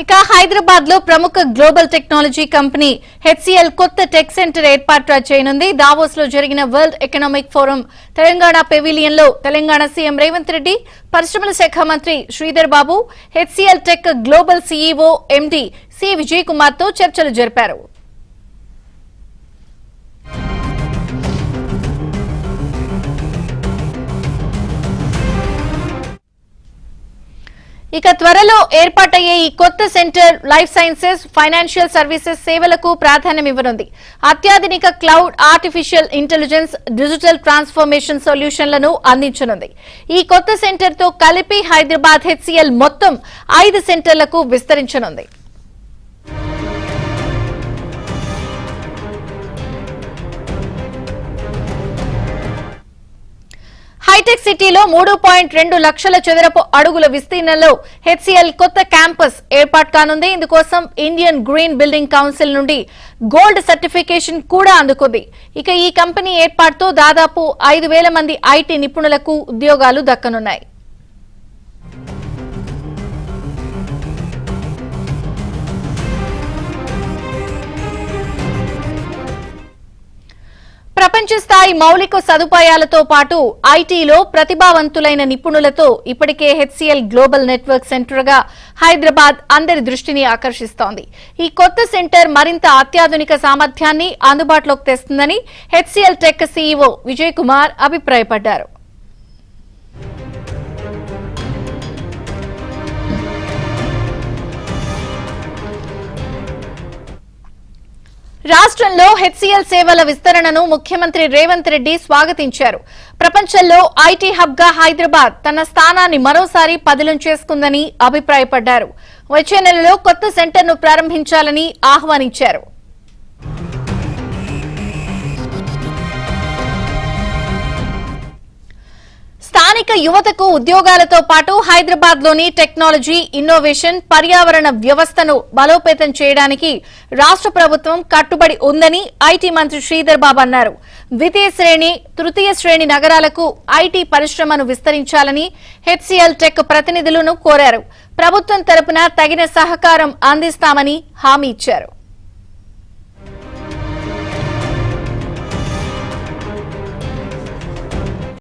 ఇక హైదరాబాద్ లో ప్రముఖ గ్లోబల్ టెక్నాలజీ కంపెనీ హెచ్సిఎల్ కొత్త టెక్ సెంటర్ ఏర్పాటు చేయనుంది. దావోస్ లో జరిగిన world economic forum Telangana pavilion లో తెలంగాణ సీఎం రేవంత్ రెడ్డి, పరిశ్రమల శాఖ మంత్రి Sridhar Babu, HCL tech global CEO MD C Vijay Kumar తో చర్చలు జరిపారు. ఇక త్వరలో ఏర్పాటయ్యే ఈ కొత్త centre life sciences, financial services సేవలకు ప్రాధాన్యమివ్వనుంది. అత్యాధునిక cloud, artificial intelligence, digital transformation సొల్యూషన్లను అందించనుంది. ఈ కొత్త సెంటర్ తో కలిపి హైదరాబాద్ హెచ్సిఎల్ మొత్తం 5 సెంటర్లకు విస్తరించనుంది. హైటెక్ సిటీలో 3.2 లక్షల చదరపు అడుగుల విస్తీర్ణంలో హెచ్సిఎల్ కొత్త క్యాంపస్ ఏర్పాటు కానుంది. ఇందుకోసం ఇండియన్ గ్రీన్ బిల్డింగ్ కౌన్సిల్ నుండి గోల్డ్ సర్టిఫికేషన్ కూడా అందుకుంది. ఇక ఈ కంపెనీ ఏర్పాటుతో దాదాపు 5,000 మంది ఐటీ నిపుణులకు ఉద్యోగాలు దక్కనున్నాయి. ప్రపంచ స్థాయి మౌలిక సదుపాయాలతో పాటు ఐటీలో ప్రతిభావంతులైన నిపుణులతో ఇప్పటికే హెచ్సిఎల్ గ్లోబల్ నెట్వర్క్ సెంటర్ గా హైదరాబాద్ అందరి దృష్టిని ఆకర్షిస్తోంది. ఈ కొత్త సెంటర్ మరింత అత్యాధునిక సామర్థ్యాన్ని అందుబాటులోకి తెస్తుందని HCL tech CEO Vijay Kumar అభిప్రాయపడ్డారు. రాష్ట్రంలో హెచ్సిఎల్ సేవల విస్తరణను ముఖ్యమంత్రి రేవంత్ రెడ్డి స్వాగతించారు. ప్రపంచంలో ఐటీ హబ్ గా హైదరాబాద్ తన స్థానాన్ని మరోసారి పదిలం చేసుకుందని అభిప్రాయపడ్డారు. వచ్చే నెలలో కొత్త సెంటర్ను ప్రారంభించాలని ఆహ్వానించారు. స్థానిక యువతకు ఉద్యోగాలతో పాటు హైదరాబాద్ లోని టెక్నాలజీ, ఇన్నోవేషన్, పర్యావరణ వ్యవస్థను బలోపేతం చేయడానికి రాష్ట్ర ప్రభుత్వం కట్టుబడి ఉందని ఐటీ మంత్రి శ్రీధర్ బాబు అన్నారు. ద్వితీయ శ్రేణి, తృతీయ శ్రేణి నగరాలకు ఐటీ పరిశ్రమను విస్తరించాలని హెచ్సిఎల్ టెక్ ప్రతినిధులను కోరారు. ప్రభుత్వం తరపున తగిన సహకారం అందిస్తామని హామీ ఇచ్చారు.